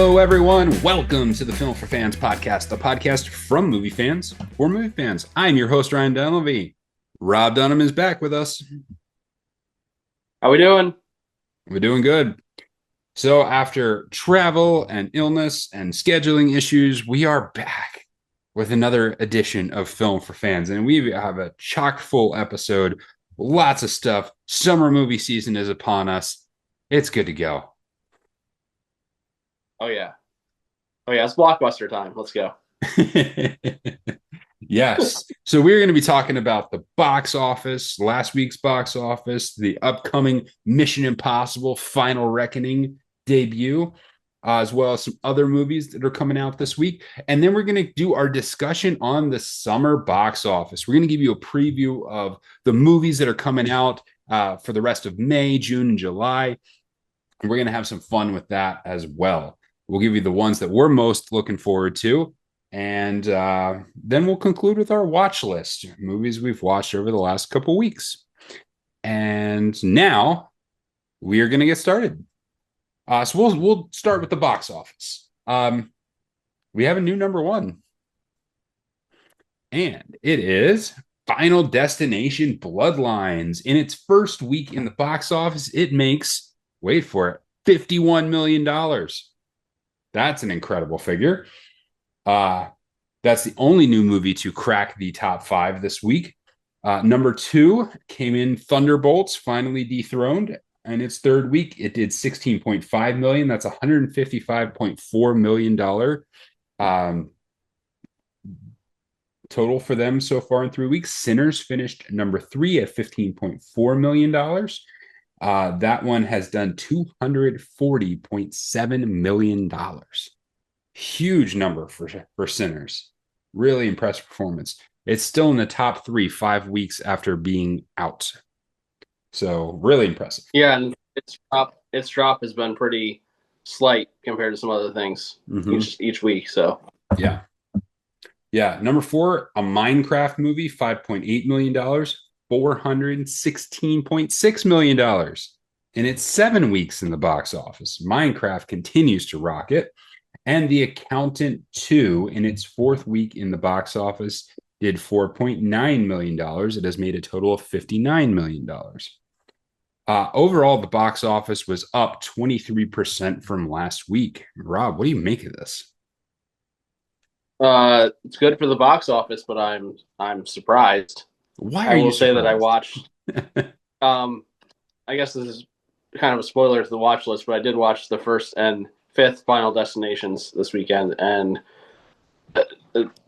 Hello, everyone. Welcome to the Film for Fans podcast, the podcast from movie fans for movie fans. I'm your host, Ryan Dunlevy. Rob Dunham is back with us. How we doing? We're doing good. So after travel and illness and scheduling issues, we are back with another edition of Film for Fans. And we have a chock full episode. Lots of stuff. Summer movie season is upon us. It's good to go. Oh yeah. It's blockbuster time. Let's go. Yes. So we're going to be talking about the box office, last week's box office, the upcoming Mission Impossible Final Reckoning debut, as well as some other movies that are coming out this week. And then we're going to do our discussion on the summer box office. We're going to give you a preview of the movies that are coming out for the rest of May, June, and July. And we're going to have some fun with that as well. We'll give you the ones that we're most looking forward to. And then we'll conclude with our watch list, movies we've watched over the last couple weeks. And now we are going to get started. So we'll start with the box office. We have a new number one. And it is Final Destination Bloodlines. In its first week in the box office, it makes, wait for it, $51 million. That's an incredible figure. That's the only new movie to crack the top 5 this week. Number 2 came in Thunderbolts, finally dethroned. In its third week, it did $16.5 million. That's $155.4 million total for them so far in 3 weeks. Sinners finished number 3 at $15.4 million. That one has done $240.7 million. Huge number for Sinners. Really impressive performance. It's still in the top 3 5 weeks after being out. So really impressive. Yeah, and its drop has been pretty slight compared to some other things each week. So yeah. Number 4, a Minecraft movie, $5.8 million, $416.6 million. In its 7 weeks in the box office, Minecraft continues to rock it. And The Accountant 2, in its 4th week in the box office, did $4.9 million. It has made a total of $59 million. Overall, the box office was up 23% from last week. Rob, what do you make of this? it's good for the box office, but I'm surprised. Why are you surprised? Say that I watched. I guess this is kind of a spoiler to the watch list, but I did watch the 1st and 5th Final Destinations this weekend, and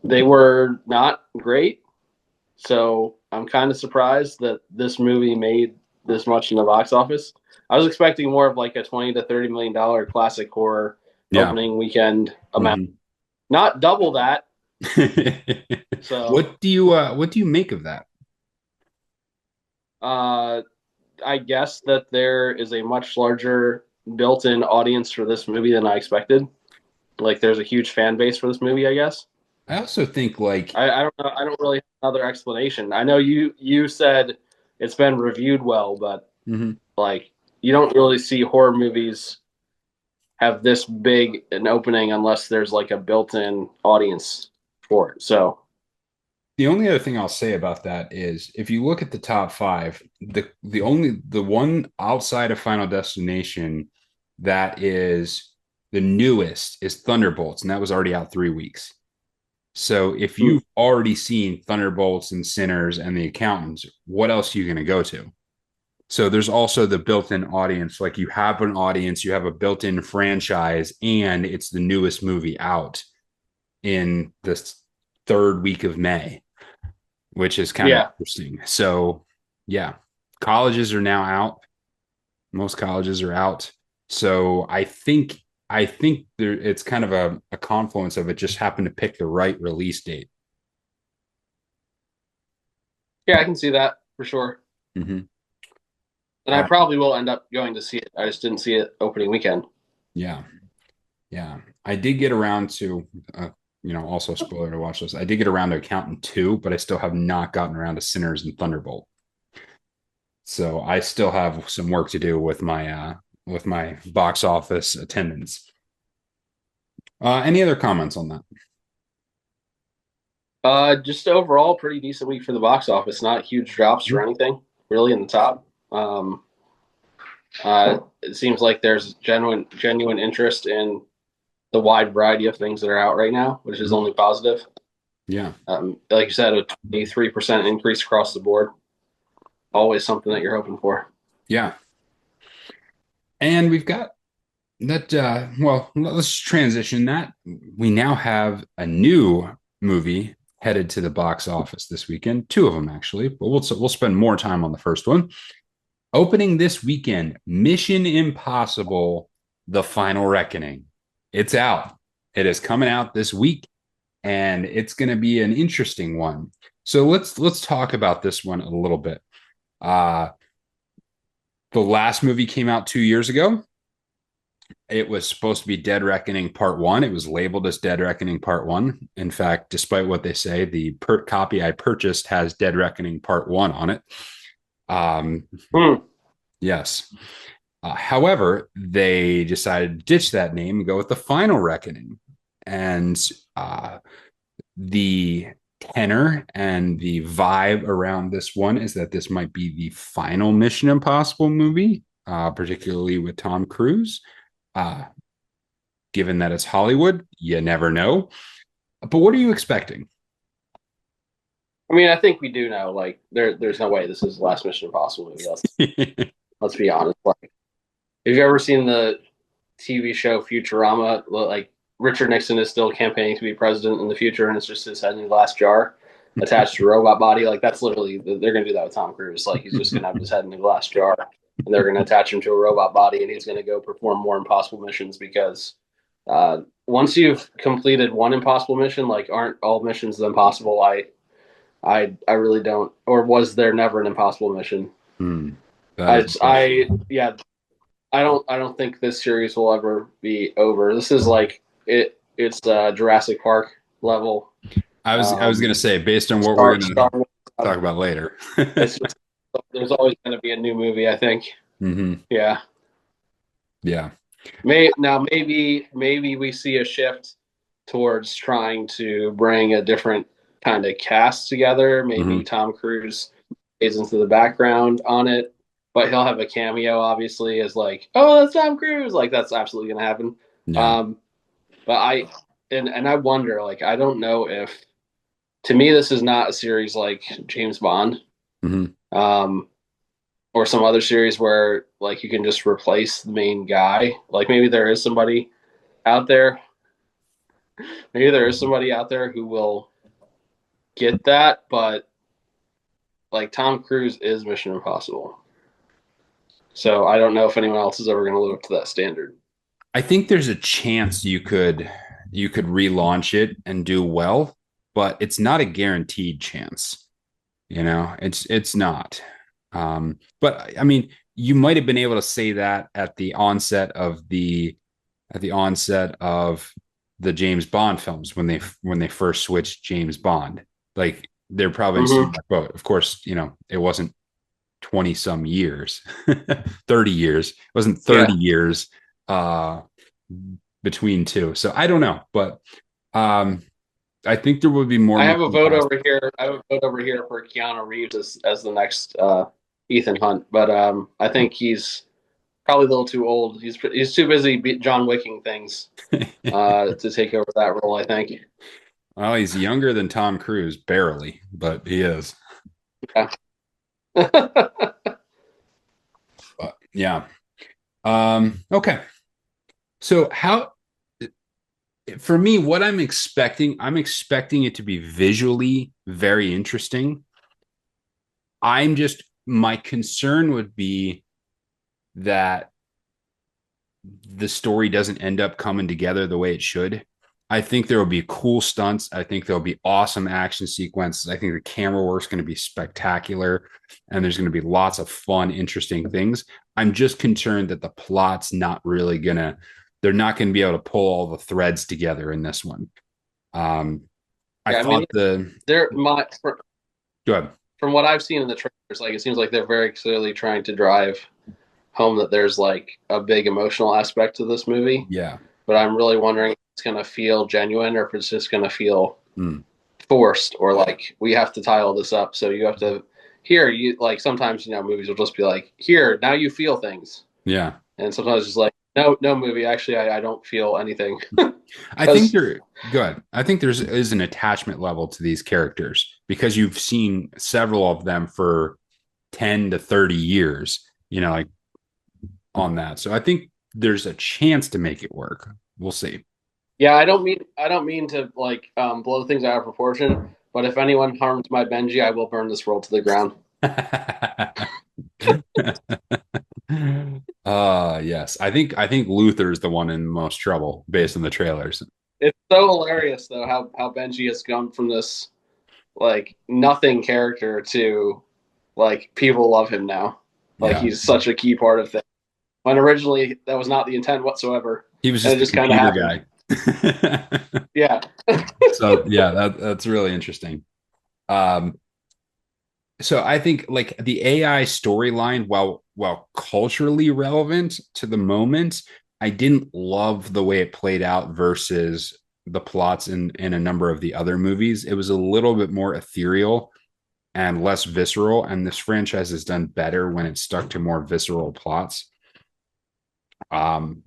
they were not great. So I'm kind of surprised that this movie made this much in the box office. I was expecting more of like a $20 to $30 million classic horror opening weekend amount, not double that. So what do you make of that? I guess that there is a much larger built-in audience for this movie than I expected. Like, there's a huge fan base for this movie, I guess. I also think, like, I don't know. I don't really have another explanation. I know you said it's been reviewed well, but like, you don't really see horror movies have this big an opening unless there's like a built-in audience for it. So the only other thing I'll say about that is, if you look at the top 5, the one outside of Final Destination that is the newest is Thunderbolts, and that was already out 3 weeks. So if you've already seen Thunderbolts and Sinners and The Accountants, what else are you going to go to? So there's also the built-in audience. Like, you have an audience, you have a built-in franchise, and it's the newest movie out in the 3rd week of May, which is kind of interesting. So, yeah, colleges are now out. Most colleges are out. So I think it's kind of a confluence of it just happened to pick the right release date. Yeah, I can see that for sure. And I probably will end up going to see it. I just didn't see it opening weekend. Yeah. I did get around to, also spoiler to watch this. I did get around to Accountant 2, but I still have not gotten around to Sinners and Thunderbolt. So I still have some work to do with my box office attendance. Any other comments on that? Just overall, pretty decent week for the box office. Not huge drops or Mhm. anything really in the top. It seems like there's genuine interest in the wide variety of things that are out right now, which is Mhm. only positive. Yeah. Like you said, a 23% increase across the board. Always something that you're hoping for. Yeah. And we've got that. Well, let's transition that. We now have a new movie headed to the box office this weekend. Two of them, actually, but we'll spend more time on the first one. Opening this weekend, Mission Impossible: The Final Reckoning. It's out. It is coming out this week, and it's going to be an interesting one. So let's talk about this one a little bit. Uh, the last movie came out 2 years ago. It was supposed to be Dead Reckoning Part One. It was labeled as Dead Reckoning Part One. In fact, despite what they say, the copy I purchased has Dead Reckoning Part One on it. Um, Hmm. yes. However, they decided to ditch that name and go with the Final Reckoning. And uh, the tenor and the vibe around this one is that this might be the final Mission Impossible movie, particularly with Tom Cruise. Uh, Given that it's Hollywood, you never know. But what are you expecting? I mean, I think we do know. Like, there's no way this is the last Mission Impossible movie. Let's be honest. Like, have you ever seen the TV show Futurama? Like, Richard Nixon is still campaigning to be president in the future, and it's just his head in a glass jar attached to a robot body. Like, that's literally they're going to do that with Tom Cruise. Like, he's just going to have his head in a glass jar, and they're going to attach him to a robot body, and he's going to go perform more impossible missions because once you've completed one impossible mission, like, aren't all missions impossible? I really don't. Or was there never an impossible mission? Hmm, that is a question. Yeah. I don't think this series will ever be over. This is like it's Jurassic Park level. I was gonna Um, say, based on what we're Star gonna Star Wars. talk about later. It's just there's always going to be a new movie. I think. Hmm. Yeah. Yeah. Maybe we see a shift towards trying to bring a different kind of cast together. Maybe Hmm. Tom Cruise fades into the background on it, but he'll have a cameo, obviously, as like, oh, that's Tom Cruise. Like that's absolutely gonna happen. Yeah. Um, but I wonder, like, I don't know if to me this is not a series like James Bond, Hmm. um, or some other series where like you can just replace the main guy. Like maybe there is somebody out there maybe there is somebody out there who will get that, but like Tom Cruise is Mission Impossible. So I don't know if anyone else is ever going to live up to that standard. I think there's a chance you could relaunch it and do well, but it's not a guaranteed chance. It's not. But I mean, you might have been able to say that at the onset of the James Bond films when they first switched James Bond. Like they're probably in a Mm-hmm. similar boat. Of course, it wasn't 20 some years, 30 years. It wasn't Yeah, 30 years uh between two. So I don't know, but um I think there would be more I have a Mission vote Impossible. over here. I have a vote over here for Keanu Reeves as the next Ethan Hunt, but I think he's probably a little too old. He's too busy John Wicking things to take over that role. I think. Well, he's younger than Tom Cruise, barely, but he is. Yeah. But yeah. Okay. So how for me, what I'm expecting it to be visually very interesting. My concern would be that the story doesn't end up coming together the way it should. I think there will be cool stunts. I think there'll be awesome action sequences. I think the camera work's going to be spectacular and there's going to be lots of fun, interesting things. I'm just concerned that the plot's not really going to, they're not going to be able to pull all the threads together in this one. Um, I Yeah, I mean, thought the, they're my go ahead. from what I've seen in the trailers, like it seems like they're very clearly trying to drive home that there's like a big emotional aspect to this movie. Yeah. But I'm really wondering going to feel genuine or if it's just going to feel Mm. forced or like we have to tie all this up. So you have to here you like sometimes movies will just be like here now you feel things, Yeah. and sometimes it's like no movie actually I don't feel anything I think because you're good. I think there's is an attachment level to these characters because you've seen several of them for 10 to 30 years, like on that. So I think there's a chance to make it work. We'll see. yeah I don't mean to like blow things out of proportion, but if anyone harms my Benji, I will burn this world to the ground. Yes. I think Luther's the one in most trouble based on the trailers. It's so hilarious though how Benji has gone from this like nothing character to like people love him now. Like Yeah. he's such a key part of things. When originally that was not the intent whatsoever, He was and it just a just kind of computer happened. guy. Yeah, So yeah, that's really interesting. Um, so I think like the AI storyline, while culturally relevant to the moment, I didn't love the way it played out versus the plots in a number of the other movies. It was a little bit more ethereal and less visceral, and this franchise has done better when it's stuck to more visceral plots. Um,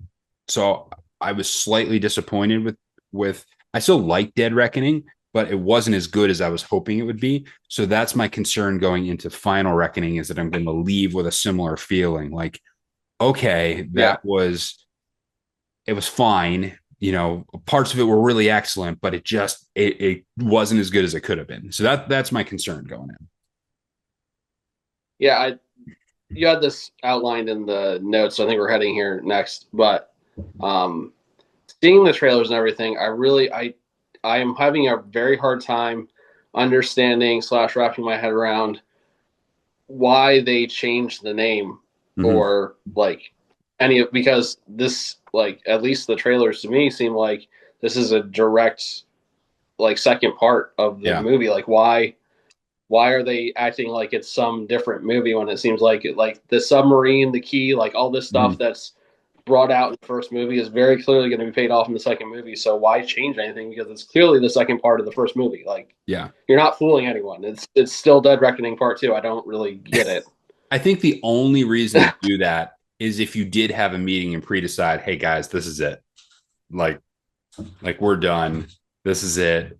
so I was slightly disappointed with I still like Dead Reckoning, but it wasn't as good as I was hoping it would be. So that's my concern going into Final Reckoning is that I'm going to leave with a similar feeling. Like, okay, yeah, it was fine. Parts of it were really excellent, but it wasn't as good as it could have been. So that's my concern going in. yeah. You had this outlined in the notes. So I think we're heading here next, but um, seeing the trailers and everything, I am having a very hard time understanding slash wrapping my head around why they changed the name Mm-hmm. or like any of because this like at least the trailers to me seem like this is a direct like second part of the Yeah. movie. Like why are they acting like it's some different movie when it seems like the submarine, the key, like all this Mm-hmm. stuff that's brought out in the first movie is very clearly going to be paid off in the second movie. So why change anything? Because it's clearly the second part of the first movie. Like Yeah. you're not fooling anyone. It's still Dead Reckoning Part Two. I don't really get it. I think the only reason to do that is if you did have a meeting and pre-decide, hey guys, this is it. Like, like we're done. This is it.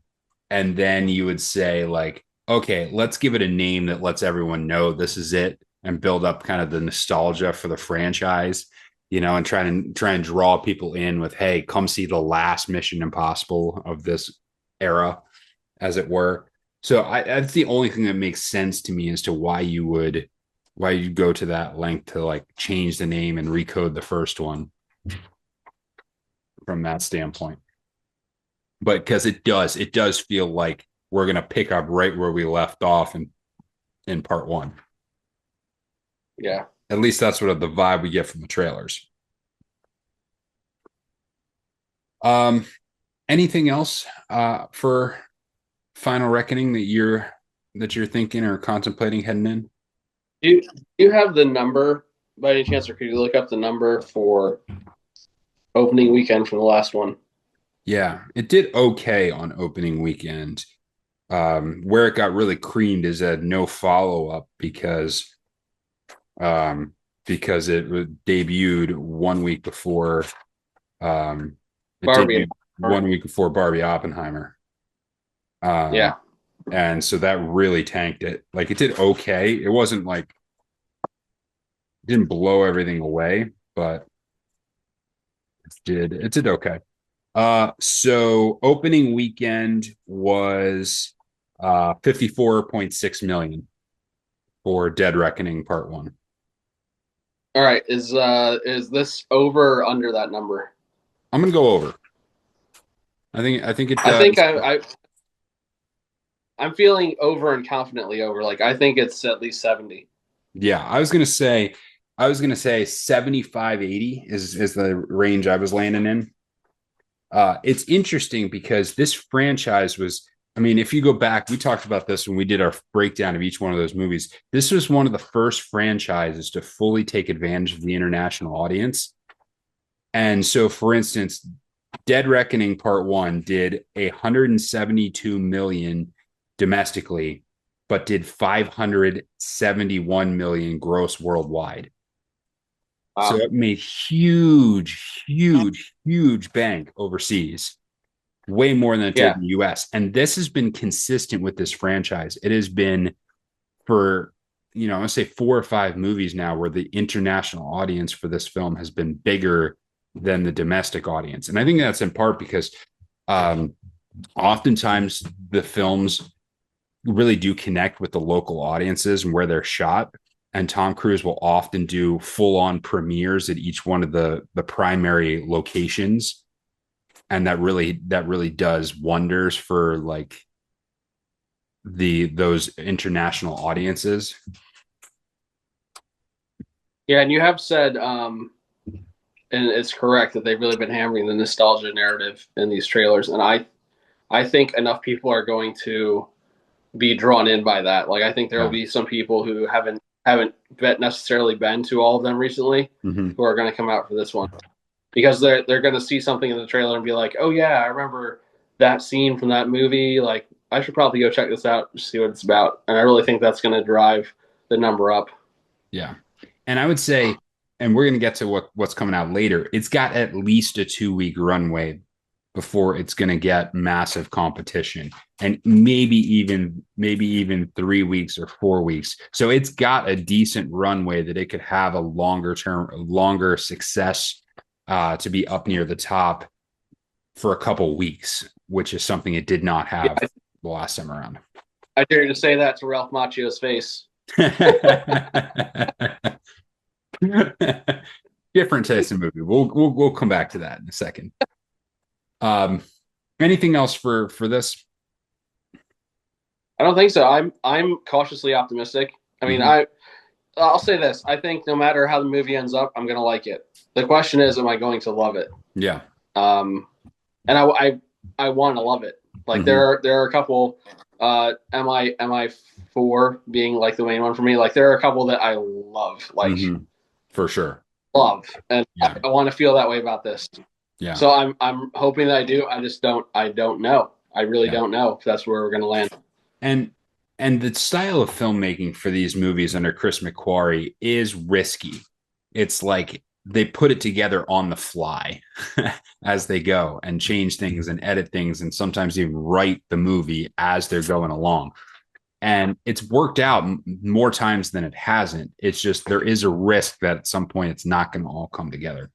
And then you would say, like, okay, let's give it a name that lets everyone know this is it and build up kind of the nostalgia for the franchise, and try and draw people in with, hey, come see the last Mission Impossible of this era, as it were. So that's the only thing that makes sense to me as to why you go to that length to like change the name and recode the first one from that standpoint. But because it does feel like we're gonna pick up right where we left off in part one. Yeah. At least that's what the vibe we get from the trailers. Um, anything else for Final Reckoning that you're thinking or contemplating heading in? Do you have the number by any chance, or could you look up the number for opening weekend from the last one? Yeah, it did okay on opening weekend. Where it got really creamed is at no follow up um, because it debuted 1 week before it Barbie. debuted 1 week before Barbie Oppenheimer. Um, Yeah. and so that really tanked it. Like it did okay. It wasn't like it didn't blow everything away, but it did okay. So opening weekend was 54.6 million for Dead Reckoning Part One. All right. Is this over or under that number? I'm gonna go over. I think it I think does. I'm feeling over and confidently over. Like I think it's at least 70. Yeah, I was gonna say 75, 80 is the range I was landing in. It's interesting because this franchise was, I mean, if you go back, we talked about this when we did our breakdown of each one of those movies. This was one of the first franchises to fully take advantage of the international audience. And so, for instance, Dead Reckoning Part 1 did 172 million domestically, but did 571 million gross worldwide. So Wow. it made huge, huge, huge bank overseas, way more than it did Yeah. in the US. And this has been consistent with this franchise. It has been for, let's say 4 or 5 movies now where the international audience for this film has been bigger than the domestic audience. And I think that's in part because um, oftentimes the films really do connect with the local audiences and where they're shot. And Tom Cruise will often do full on premieres at each one of the primary locations. And that really does wonders for like those international audiences. Yeah, and you have said, and it's correct that they've really been hammering the nostalgia narrative in these trailers, and I think enough people are going to be drawn in by that. Like I think there will Yeah. be some people who haven't necessarily been to all of them recently, Mm-hmm. who are going to come out for this one because they're going to see something in the trailer and be like, oh yeah, I remember that scene from that movie. Like I should probably go check this out, see what it's about. And I really think that's going to drive the number up. Yeah. And I would say, and we're going to get to what's coming out later, it's got at least a 2 week runway before it's going to get massive competition, and maybe even 3 weeks or 4 weeks. So it's got a decent runway that it could have a longer success to be up near the top for a couple weeks, which is something it did not have Yeah, the last time around. I dare you to say that to Ralph Macchio's face. Different taste of movie. We'll come back to that in a second. Um, anything else for this? I don't think so. I'm cautiously optimistic. I mean, Mm-hmm. I'll say this. I think no matter how the movie ends up, I'm gonna like it. The question is, am I going to love it? Yeah. Um, and I want to love it. Like Mm-hmm. there are a couple. Am I for being like the main one for me? Like there are a couple that I love, like Mm-hmm. For sure. love, and Yeah. I want to feel that way about this. Yeah. So I'm hoping that I do. I don't know. I really Yeah. don't know if that's where we're gonna land. And the style of filmmaking for these movies under Chris McQuarrie is risky. It's like they put it together on the fly as they go and change things and edit things and sometimes even write the movie as they're going along. And it's worked out more times than it hasn't. It's just there is a risk that at some point it's not going to all come together.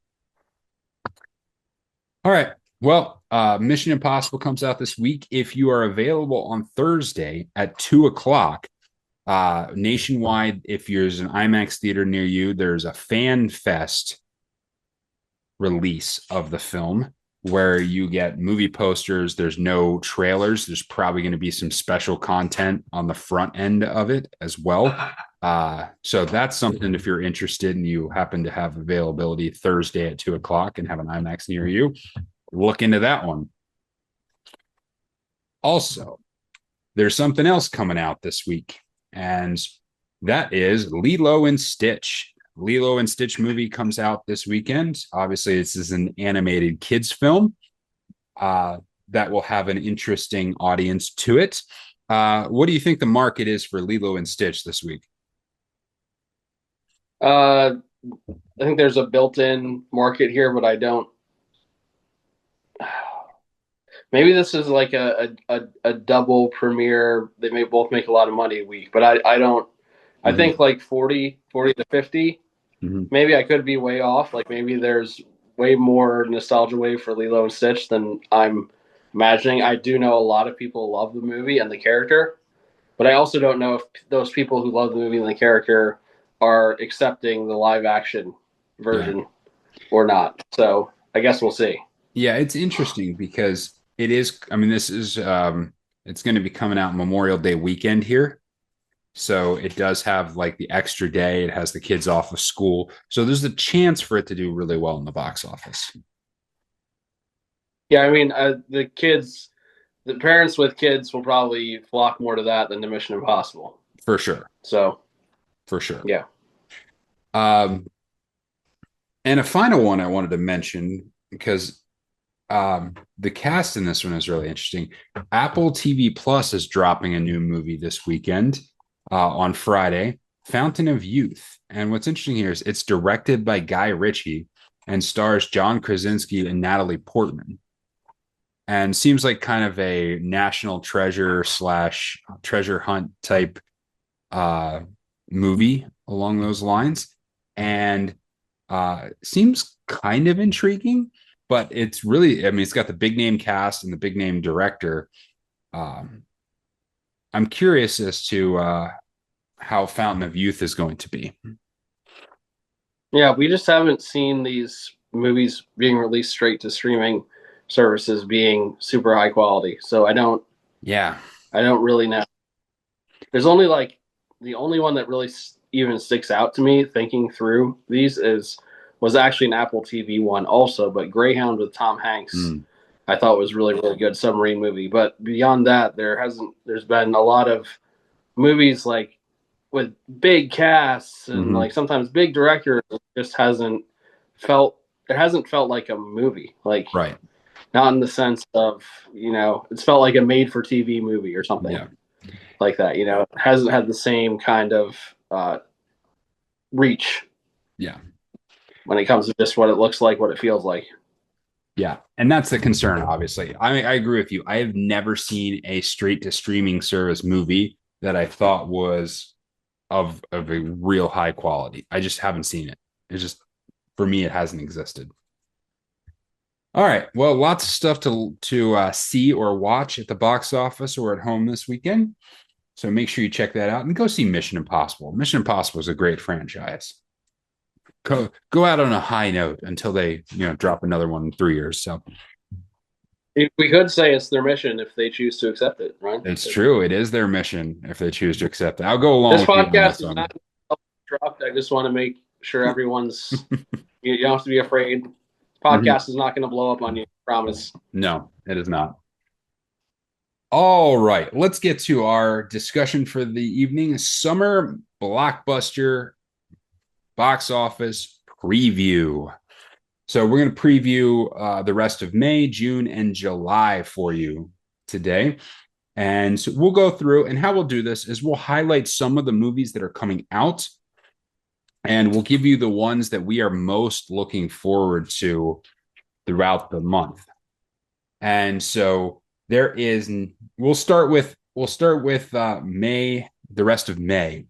All right. Well, Mission Impossible comes out this week. If you are available on Thursday at 2 o'clock, nationwide, if there's an IMAX theater near you, there's a Fan Fest release of the film where you get movie posters. There's no trailers. There's probably going to be some special content on the front end of it as well. So that's something if you're interested and you happen to have availability Thursday at 2 o'clock and have an IMAX near you, look into that one. Also, there's something else coming out this week, and that is Lilo and Stitch. Lilo and Stitch movie comes out this weekend. Obviously, this is an animated kids film that will have an interesting audience to it. What do you think the market is for Lilo and Stitch this week? I think there's a built-in market here, but I don't. Maybe this is like a double premiere. They may both make a lot of money a week, but I don't. I Mm-hmm. think like 40 to 50. Mm-hmm. Maybe I could be way off. Like maybe there's way more nostalgia wave for Lilo and Stitch than I'm imagining. I do know a lot of people love the movie and the character, but I also don't know if those people who love the movie and the character are accepting the live action Yeah. version or not. So I guess we'll see. Yeah, it's interesting because it is, I mean, this is it's going to be coming out Memorial Day weekend here. So it does have like the extra day. It has the kids off of school. So there's a chance for it to do really well in the box office. Yeah, I mean, the parents with kids will probably flock more to that than to Mission Impossible. For sure. So, For sure. yeah. Um, and a final one I wanted to mention because The cast in this one is really interesting. Apple TV Plus is dropping a new movie this weekend on Friday, Fountain of Youth. And what's interesting here is it's directed by Guy Ritchie and stars John Krasinski and Natalie Portman. And seems like kind of a national treasure slash treasure hunt type uh, movie along those lines. And seems kind of intriguing, but it's really, I mean, it's got the big name cast and the big name director. Um, I'm curious as to how Fountain of Youth is going to be. Yeah, we just haven't seen these movies being released straight to streaming services being super high quality. So Yeah. I don't really know. There's only like the only one that really even sticks out to me thinking through these is was actually an Apple TV one also, but Greyhound with Tom Hanks. Mm. I thought was really good submarine movie. But beyond that, there's been a lot of movies like with big casts and Mm-hmm. like sometimes big directors. It just hasn't felt like a movie. Like Right. not in the sense of, it's felt like a made for TV movie or something Yeah. like that. It hasn't had the same kind of reach Yeah. when it comes to just what it looks like, what it feels like. Yeah. And that's the concern, obviously. I agree with you. I have never seen a straight to streaming service movie that I thought was of a real high quality. I just haven't seen it. It's just for me, it hasn't existed. All right. Well, lots of stuff to see or watch at the box office or at home this weekend. So make sure you check that out and go see Mission Impossible. Mission Impossible is a great franchise. Go out on a high note until they drop another one in 3 years. So We could say it's their mission if they choose to accept it, right? it's true. It is their mission if they choose to accept it. I'll go along This with you on podcast this is one. not dropped. I just want to make sure you don't have to be afraid. Mhm. Podcast is not going to blow up on you. I promise. No, it is not. All right, let's get to our discussion for the evening. Summer blockbuster box office preview. So we're going to preview the rest of May, June, and July for you today. And so we'll go through, and how we'll do this is we'll highlight some of the movies that are coming out, and we'll give you the ones that we are most looking forward to throughout the month. And so there is, we'll start with May, the rest of May.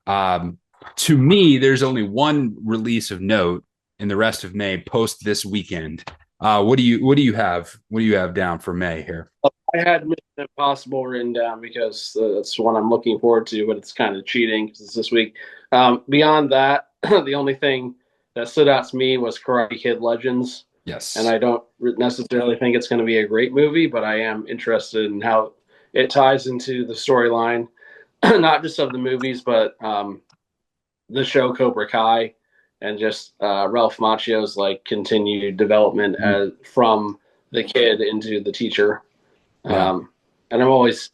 Um, to me, there's only one release of note in the rest of May post this weekend. What do you have? What do you have down for May here? I had Mission Impossible written down because that's one I'm looking forward to, but it's kind of cheating because it's this week. Beyond that, the only thing that stood out to me was Karate Kid Legends, and Yes. I don't necessarily think it's going to be a great movie, but I am interested in how it ties into the storyline, not just of the movies, but the show Cobra Kai, and just Ralph Macchio's like continued development from the kid into the teacher. Yeah. And I'm always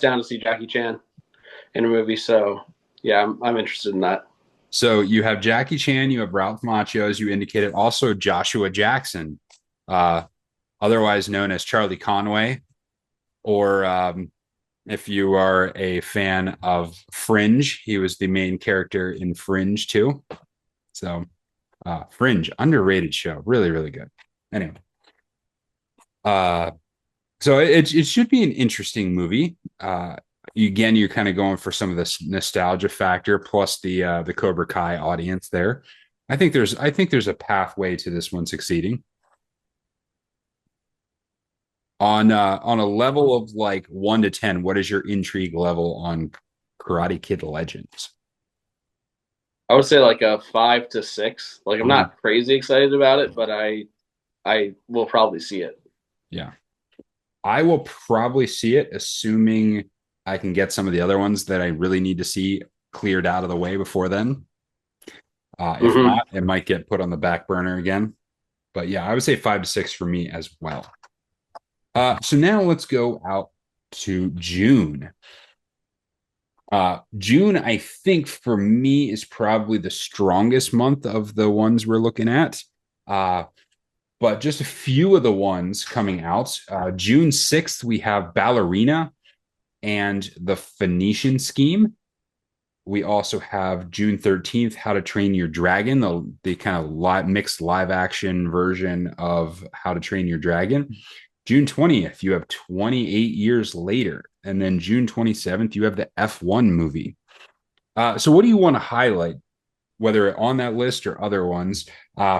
down to see Jackie Chan in a movie. So yeah, I'm interested in that. So you have Jackie Chan, you have Ralph Macchio, as you indicated, also Joshua Jackson, uh, otherwise known as Charlie Conway, or if you are a fan of Fringe, he was the main character in Fringe too. So Fringe, underrated show, really, really good. Anyway, uh, so it should be an interesting movie. Again, you're kind of going for some of this nostalgia factor plus the Cobra Kai audience there. I think there's a pathway to this one succeeding. On a level of like 1 to 10, what is your intrigue level on Karate Kid Legends? I would say like a 5 to 6. Like I'm Mhm. not crazy excited about it, but I will probably see it. Yeah, I will probably see it, assuming I can get some of the other ones that I really need to see cleared out of the way before then. If Mm-hmm. not, it might get put on the back burner again. But yeah, I would say 5 to 6 for me as well. So now let's go out to June. June, I think for me is probably the strongest month of the ones we're looking at. Uh, but just a few of the ones coming out. June 6th, we have Ballerina and the Phoenician Scheme. We also have June 13th, How to Train Your Dragon, the kind of mixed live action version of How to Train Your Dragon. June 20th, you have 28 Years Later. And then June 27th, you have the F1 movie. So, what do you want to highlight, whether on that list or other ones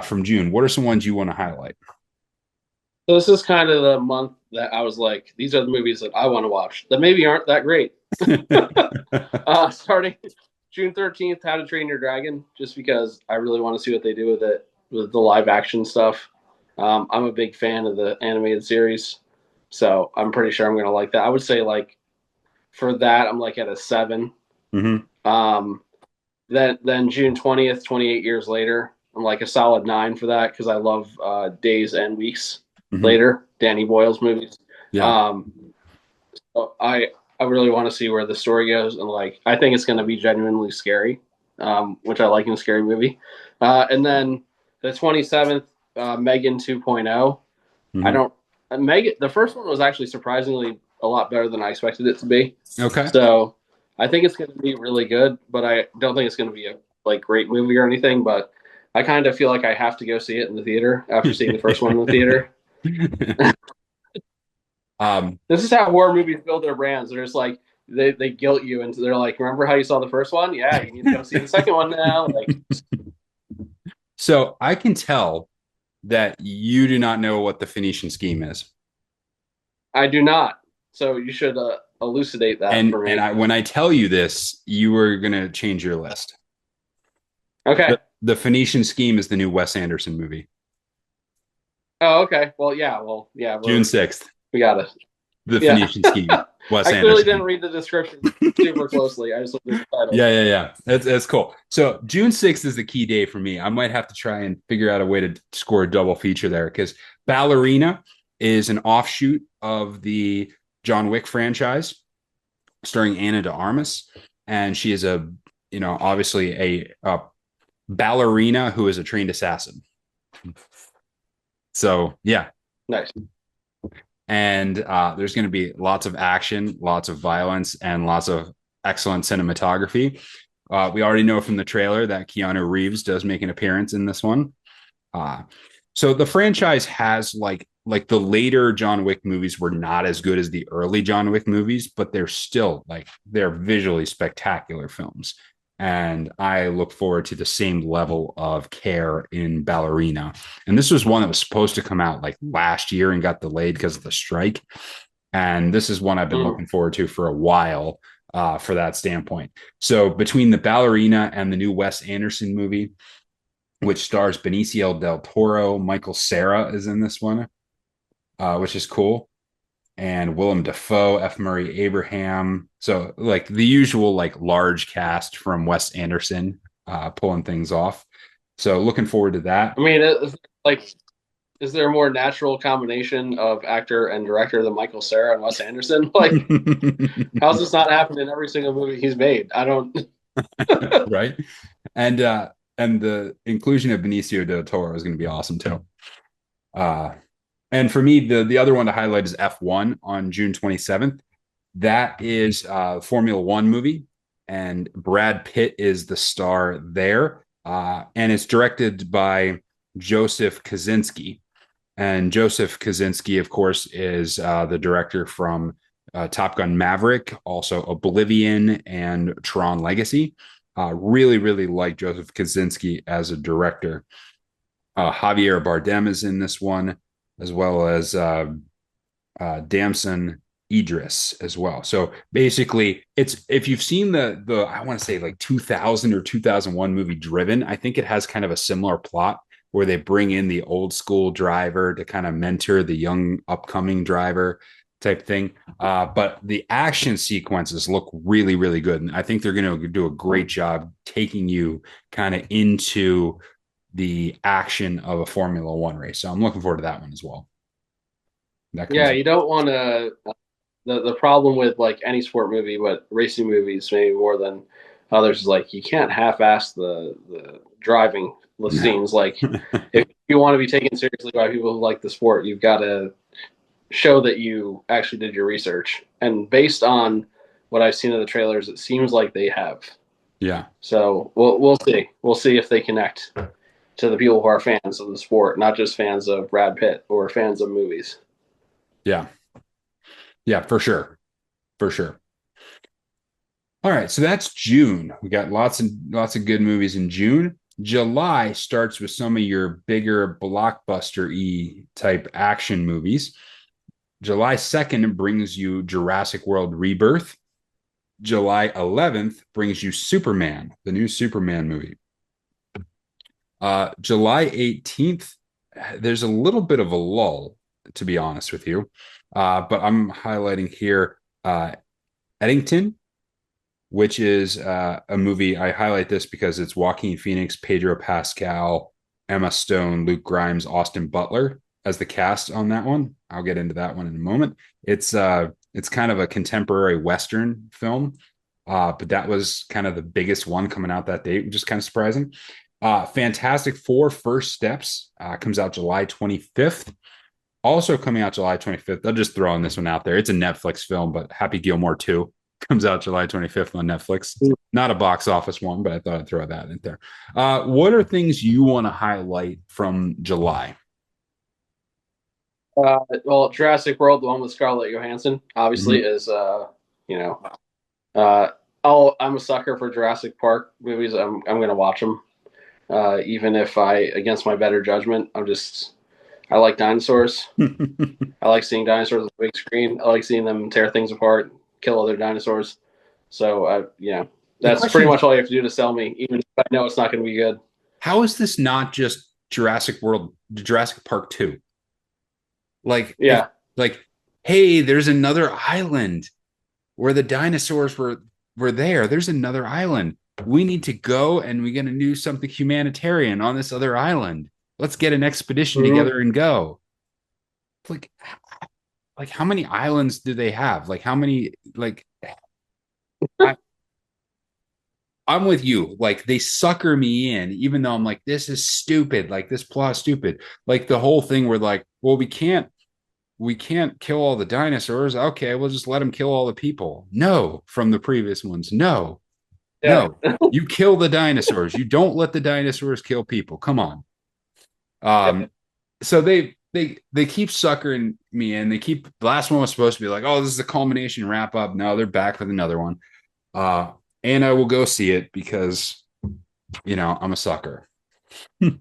from June? What are some ones you want to highlight? So this is kind of the month that I was like, these are the movies that I want to watch that maybe aren't that great. Starting June 13th, How to Train Your Dragon, just because I really want to see what they do with it, with the live action stuff. I'm a big fan of the animated series, so I'm pretty sure I'm going to like that. I would say, like, for that, I'm like at a 7. Mm-hmm. Then June 20th, 28 Years Later, I'm like a solid 9 for that because I love Days and Weeks Mm-hmm. Later, Danny Boyle's movies. Yeah. Um, so I really want to see where the story goes, and like I think it's going to be genuinely scary, which I like in a scary movie. And then the 27th, Megan 2.0. I Mm-hmm. don't Megan. The first one was actually surprisingly a lot better than I expected it to be. Okay. So I think it's going to be really good, but I don't think it's going to be a like great movie or anything. But I kind of feel like I have to go see it in the theater after seeing the first one in the theater. um, This is how horror movies build their brands. They're just like they guilt you into they're like, remember how you saw the first one? Yeah, you need to go see the second one now. Like so I can tell that you do not know what the Phoenician Scheme is. I do not. So you should elucidate that And for and me. I when I tell you this, you were gonna change your list. Okay. The Phoenician Scheme is the new Wes Anderson movie. Oh, okay. Well, yeah. June 6th. We got it. The Yeah. Phoenician Scheme. Wes I clearly didn't Anderson. read the description super closely. I just looked at the title. Yeah. That's cool. So June 6th is the key day for me. I might have to try and figure out a way to score a double feature there because Ballerina is an offshoot of the John Wick franchise, starring Anna de Armas, and she is obviously a ballerina who is a trained assassin. So yeah, Nice. and there's going to be lots of action, lots of violence, and lots of excellent cinematography. We already know from the trailer that Keanu Reeves does make an appearance in this one. Uh, so the franchise has like the later John Wick movies were not as good as the early John Wick movies, but they're still they're visually spectacular films. And I look forward to the same level of care in Ballerina. And this was one that was supposed to come out like last year and got delayed because of the strike. And this is one I've been looking forward to for a while for that standpoint. So between the Ballerina and the new Wes Anderson movie, which stars Benicio del Toro, Michael Cera is in this one, which is cool, and Willem Dafoe, F. Murray Abraham. So like the usual like large cast from Wes Anderson pulling things off. So looking forward to that. I mean, like, is there a more natural combination of actor and director than Michael Cera and Wes Anderson? Like, how's this not happen in every single movie he's made? I don't. Right. And the inclusion of Benicio del Toro is going to be awesome too. Uh, and for me, the other one to highlight is F1 on June 27th. That is a Formula One movie, and Brad Pitt is the star there. And it's directed by Joseph Kosinski. And Joseph Kosinski, of course, is the director from Top Gun Maverick, also Oblivion and Tron Legacy. Really, really like Joseph Kosinski as a director. Javier Bardem is in this one, as well as Damson Idris as well. So basically, it's if you've seen the I want to say like 2000 or 2001 movie Driven, I think it has kind of a similar plot where they bring in the old school driver to kind of mentor the young upcoming driver type thing. But the action sequences look really, really good. And I think they're going to do a great job taking you kind of into the action of a Formula One race. So I'm looking forward to that one as well. That Yeah, comes you don't want to. The problem with like any sport movie, but racing movies maybe more than others is like you can't half-ass the driving the no. scenes. Like if you want to be taken seriously by people who like the sport, you've got to show that you actually did your research. And based on what I've seen of the trailers, it seems like they have. Yeah. So we'll see. We'll see if they connect to the people who are fans of the sport, not just fans of Brad Pitt or fans of movies. Yeah. Yeah, for sure. For sure. All right, so that's June. We got lots of good movies in June. July starts with some of your bigger blockbuster-y type action movies. July 2nd brings you Jurassic World Rebirth. July 11th brings you Superman, the new Superman movie. July 18th, there's a little bit of a lull, to be honest with you. But I'm highlighting here Eddington, which is a movie. I highlight this because it's Joaquin Phoenix, Pedro Pascal, Emma Stone, Luke Grimes, Austin Butler as the cast on that one. I'll get into that one in a moment. It's kind of a contemporary Western film, but that was kind of the biggest one coming out that date, which is kind of surprising. Fantastic Four First Steps comes out July 25th. Also coming out July 25th. I'll just throw on this one out there. It's a Netflix film, but Happy Gilmore 2 comes out July 25th on Netflix. It's not a box office one, but I thought I'd throw that in there. What are things you want to highlight from July? Well, Jurassic World, the one with Scarlett Johansson, obviously Mm-hmm. is you know, I'm a sucker for Jurassic Park movies. I'm gonna watch them, even if against my better judgment, I like dinosaurs. I like seeing dinosaurs on the big screen. I like seeing them tear things apart, kill other dinosaurs. So The that's pretty question is, much all you have to do to sell me, even if I know it's not going to be good. how is this not just Jurassic Park 2? Like, if Yeah. like, hey, there's another island where the dinosaurs were there. There's another island. We need to go and we're gonna do something humanitarian on this other island. Let's get an expedition Mm-hmm. together and go. Like, like how many islands do they have? Like how many like I, I'm with you. Like they sucker me in, even though I'm like, this is stupid. Like this plot is stupid. Like the whole thing where like, well, we can't kill all the dinosaurs. Okay, we'll just let them kill all the people. No, from the previous ones. No, Yeah. no. You kill the dinosaurs. You don't let the dinosaurs kill people. Come on. Yeah. So they keep suckering me in. They keep the last one was supposed to be like, oh, this is the culmination wrap up. No, they're back with another one. Uh, and I will go see it because I'm a sucker. You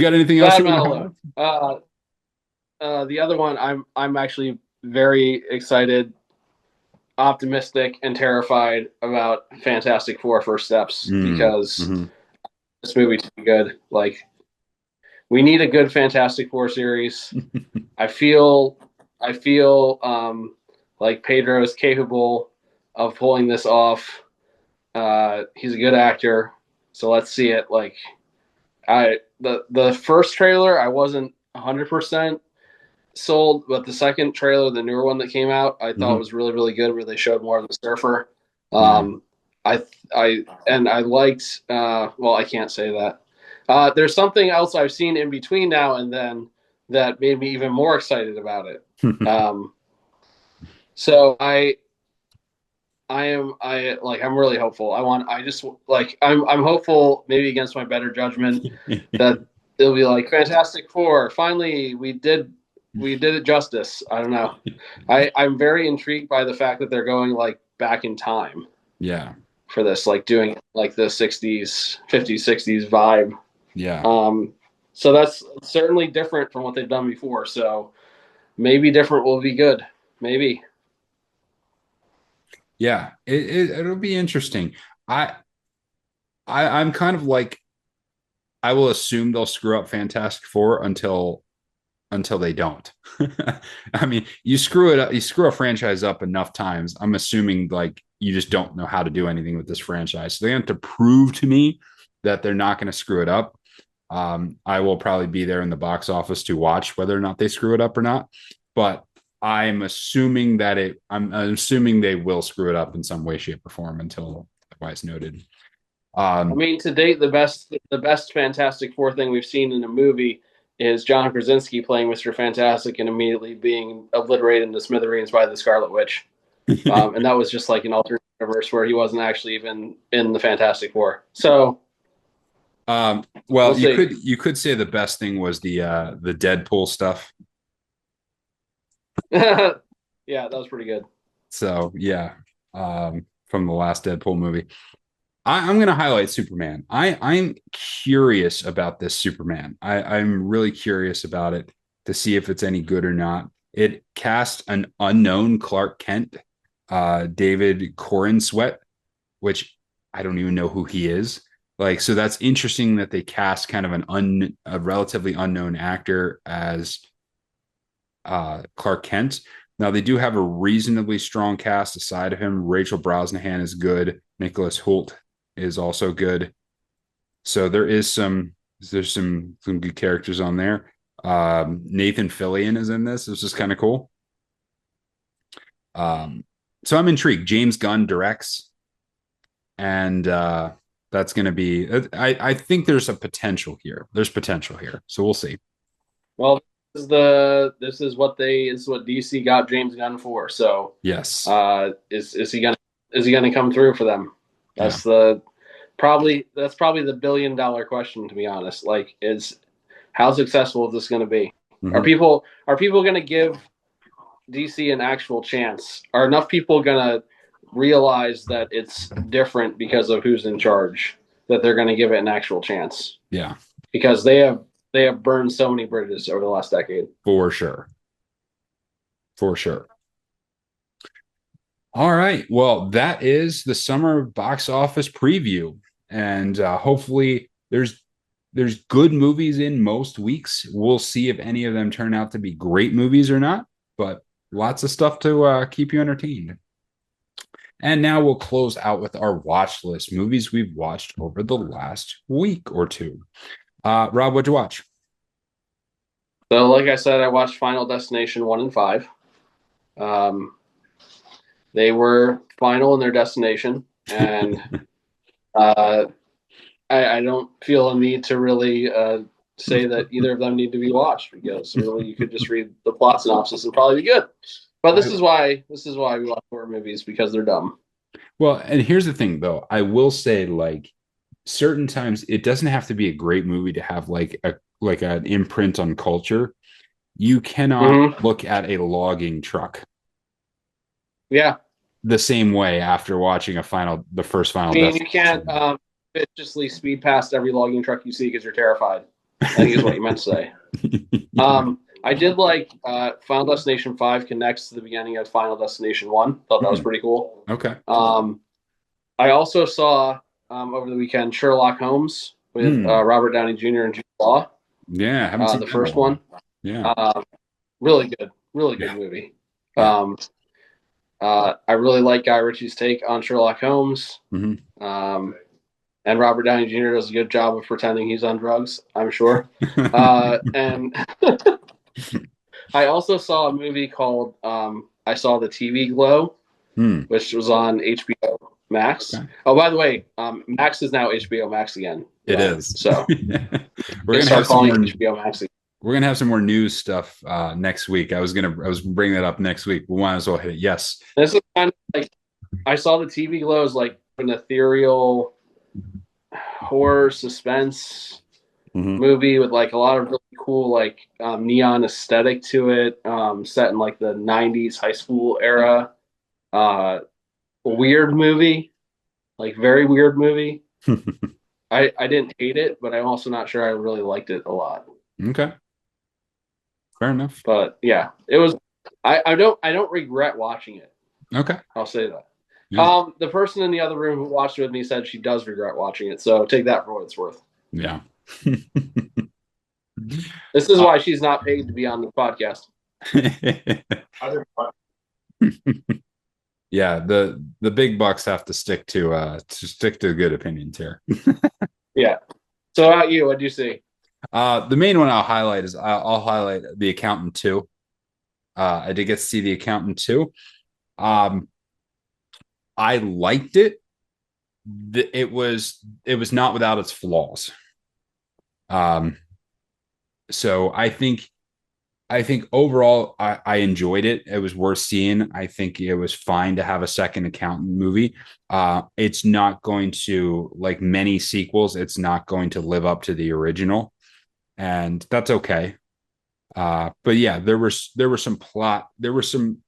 got anything else Glad you I'm not want alone. The other one, I'm actually very excited, optimistic, and terrified about Fantastic Four First Steps to? because Mm-hmm. this movie to be good. Like we need a good Fantastic Four series. I feel like Pedro is capable of pulling this off. He's a good actor, so let's see it. Like the first trailer, I wasn't 100% sold, but the second trailer, the newer one that came out, I thought Mm-hmm. was really really good, where they showed more of the surfer. Yeah. Um, I liked. Well, I can't say that. There's something else I've seen in between now and then that made me even more excited about it. Um, so I'm really hopeful. I'm hopeful, maybe against my better judgment, that it'll be like Fantastic Four. Finally, we did it justice. I don't know. I'm very intrigued by the fact that they're going like back in time Yeah. for this, like doing like the '60s, '50s, '60s vibe. Yeah. Um, so that's certainly different from what they've done before. So maybe different will be good. Maybe. Yeah. It'll be interesting. I, I'm kind of like I will assume they'll screw up Fantastic Four until they don't. I mean, you screw it up, you screw a franchise up enough times. I'm assuming like you just don't know how to do anything with this franchise. So they have to prove to me that they're not going to screw it up. I will probably be there in the box office to watch whether or not they screw it up or not. But I'm assuming they will screw it up in some way, shape, or form until otherwise noted. I Um, mean, to date, the best Fantastic Four thing we've seen in a movie is John Krasinski playing Mr. Fantastic and immediately being obliterated into smithereens by the Scarlet Witch. And that was just like an alternate universe where he wasn't actually even in the Fantastic Four. So we'll well, see. you could say the best thing was the Deadpool stuff. Yeah, that was pretty good. So yeah, from the last Deadpool movie. I'm going to highlight Superman. I'm curious about this Superman. I'm really curious about it to see if it's any good or not. It cast an unknown Clark Kent, David Corn Sweat, which I don't even know who he is. Like, so that's interesting that they cast kind of a relatively unknown actor as Clark Kent. Now they do have a reasonably strong cast aside of him. Rachel Brosnahan is good. Nicholas Hoult is also good. So there's some good characters on there. Nathan Fillion is in this. It's just kind of cool. Um, so I'm intrigued. James Gunn directs, and that's going to be. I think there's a potential here. There's potential here. So we'll see. Well, this is what DC got James Gunn for. So Yes. is he gonna come through for them? Yeah. That's probably the $1 billion question, to be honest. Like, is how successful is this going to be? Are Mm-hmm. people going to give DC an actual chance? Are enough people going to realize that it's different because of who's in charge that they're going to give it an actual chance? Yeah. Because they have burned so many bridges over the last decade. For sure. For sure. All right. Well, that is the summer box office preview, and hopefully there's good movies in most weeks. We'll see if any of them turn out to be great movies or not, but lots of stuff to keep you entertained. And now we'll close out with our watch list movies we've watched over the last week or two. Rob, what'd you watch? So, like I said, I watched Final Destination 1 and 5. Um, they were final in their destination, and uh, I don't feel a need to really say that either of them need to be watched because really you could just read the plot synopsis and probably be good. But this is why we watch horror movies because they're dumb. Well, and here's the thing though. I will say like certain times it doesn't have to be a great movie to have like an imprint on culture. You cannot Mm-hmm. look at a logging truck Yeah, the same way after watching the first I Final mean you can't Destination. viciously speed past every logging truck you see because you're terrified. I think is what you meant to say. I did like Final Destination 5 connects to the beginning of Final Destination 1. Thought that was Hmm. pretty cool. Okay. Um, I also saw over the weekend Sherlock Holmes with Hmm. Robert Downey Jr. and Jude Law. Yeah, I haven't seen The that in a first while. one, Yeah. uh, really good Yeah. movie. Yeah. Um, I really like Guy Ritchie's take on Sherlock Holmes, Hmm. um, and Robert Downey Jr. does a good job of pretending he's on drugs. I'm sure. And I also saw a movie called I Saw the TV Glow, Hmm. which was on HBO Max. Okay. Oh, by the way, Max is now HBO Max again. It is. So We're they gonna start have some calling more it HBO Max again. we're gonna have some more news stuff next week. I was bringing that up next week. We might as well hit it. Yes. This is kind of like I saw the TV Glow as like an ethereal horror suspense Hmm. movie with like a lot of really cool like neon aesthetic to it, set in like the '90s high school era. Uh, Weird movie, like very weird movie. I didn't hate it, but I'm also not sure I really liked it a lot. Okay. Fair enough. But yeah, it was. I don't regret watching it. Okay. I'll say that. Yeah. The person in the other room who watched it with me said she does regret watching it. So take that for what it's worth. Yeah. This is why she's not paid to be on the podcast. Yeah, the big bucks have to stick to good opinions here. Yeah. So how about you? What do you see? The main one I'll highlight is I'll highlight The Accountant 2. I did get to see The Accountant 2. Um, I liked it, it was not without its flaws. Um, so I think overall I enjoyed it. It was worth seeing. I think it was fine to have a second accountant movie. It's not going to, like many sequels, it's not going to live up to the original, and that's okay. But yeah, there were some plot, there were some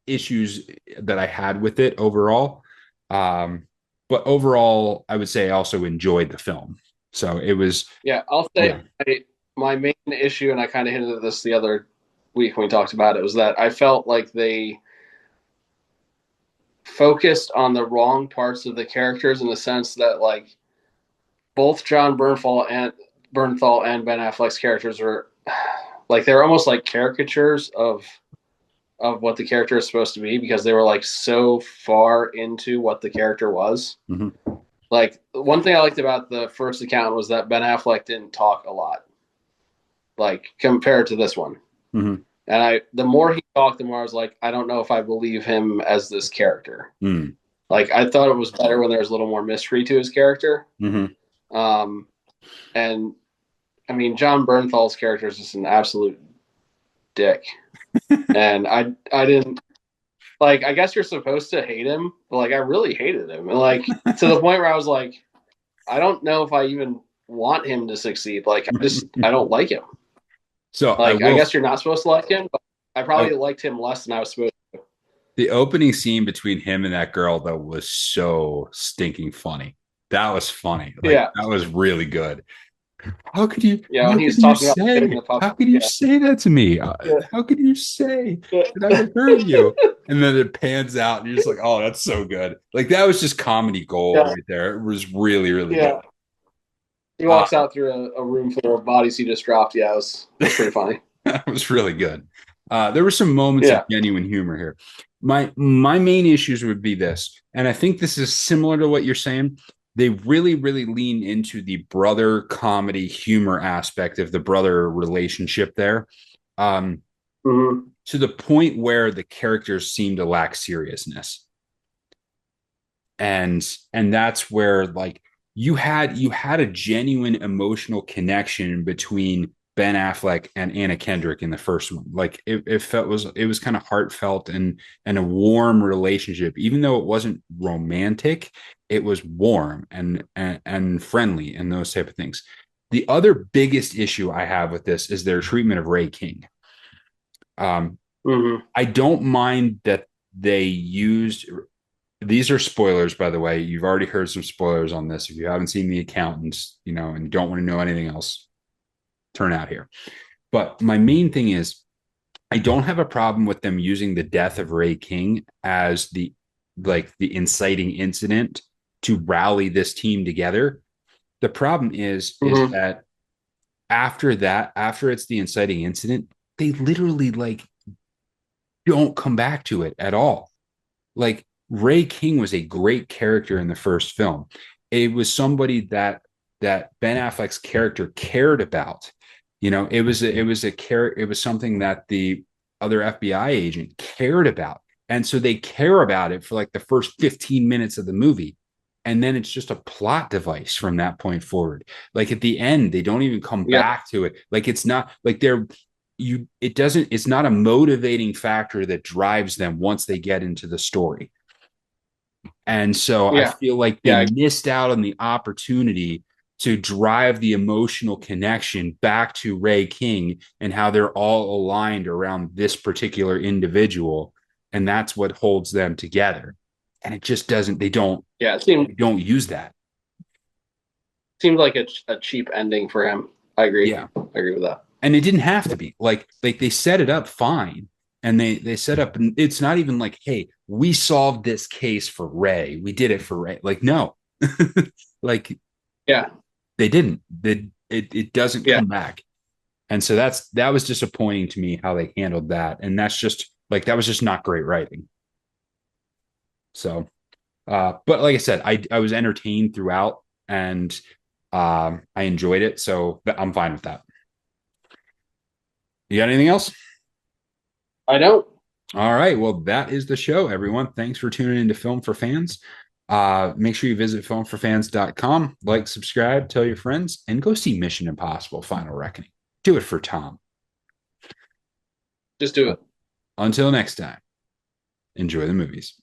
issues that I had with it overall. Um, but overall, I would say I also enjoyed the film. So it was, Yeah, I'll say yeah. my main issue, and I kind of hinted at this the other week when we talked about it, was that I felt like they focused on the wrong parts of the characters in the sense that like both John Bernthal and Ben Affleck's characters were like they were almost like caricatures of what the character is supposed to be because they were like so far into what the character was. Mhm. Like one thing I liked about the first account was that Ben Affleck didn't talk a lot, like compared to this one. Mhm. And the more he talked, the more I was like, I don't know if I believe him as this character. Mm. Like I thought it was better when there was a little more mystery to his character. Mhm. Um, and I mean, John Bernthal's character is just an absolute dick. And I didn't like. I guess you're supposed to hate him, but like I really hated him, and like to the point where I was like, I don't know if I even want him to succeed. Like I don't like him. So I Like I will. guess you're not supposed to like him, but I I, probably liked him less than I was supposed to. the opening scene between him and that girl though was so stinking funny. That was funny. Like Yeah, that was really good. How could you? yeah. When How he could was you talking about getting say? the puppy. How could you Yeah, say that to me? yeah, How could you say that I yeah. would hurt you? And then it pans out, and you're just like, "Oh, that's so good!" Like that was just comedy gold Yeah. right there. It was really, really good. Yeah. He Uh, walks out through a room full of bodies he just dropped. Yeah, it was pretty funny. that was really good. There were some moments of Yeah. genuine humor here. My main issues would be this, and I think this is similar to what you're saying. They really, really lean into the brother comedy humor aspect of the brother relationship there. Um, Mm-hmm. to the point where the characters seem to lack seriousness, and that's where like you had a genuine emotional connection between Ben Affleck and Anna Kendrick in the first one. Like it was kind of heartfelt and a warm relationship, even though it wasn't romantic. It was warm and friendly and those type of things. The other biggest issue I have with this is their treatment of Ray King. um, Mm-hmm. I don't mind that they used, these are spoilers, by the way. You've already heard some spoilers on this. If you haven't seen The Accountants, and don't want to know anything else, turn out here. But my main thing is, I don't have a problem with them using the death of Ray King as the inciting incident to rally this team together. The problem is Mm-hmm. that after that, after it's the inciting incident, they literally like don't come back to it at all. Like Ray King was a great character in the first film. It was somebody that Ben Affleck's character cared about. It was something that the other FBI agent cared about. And so they care about it for like the first 15 minutes of the movie. And then it's just a plot device from that point forward. Like at the end, they don't even come Yeah. back to it. Like it's not like it's not a motivating factor that drives them once they get into the story. And so I Yeah. feel like they Yeah. missed out on the opportunity to drive the emotional connection back to Ray King and how they're all aligned around this particular individual. And that's what holds them together. And it just doesn't, Yeah. It they seemed don't use that. seemed like a cheap ending for him. I agree. Yeah. I agree with that. And it didn't have to be like they set it up fine, and they set up, and it's not even like, hey, we solved this case for Ray, we did it for Ray. Like no. Like Yeah. they didn't. It doesn't Yeah. come back. And so that was disappointing to me how they handled that, and that's just like that was just not great writing. So but like I said, I was entertained throughout, and I enjoyed it, so I'm fine with that. You got anything else? I don't. All right. Well, that is the show, everyone. Thanks for tuning into Film for Fans. Make sure you visit filmforfans.com, like, subscribe, tell your friends, and go see Mission Impossible Final Reckoning. Do it for Tom. Just do it. Until next time, enjoy the movies.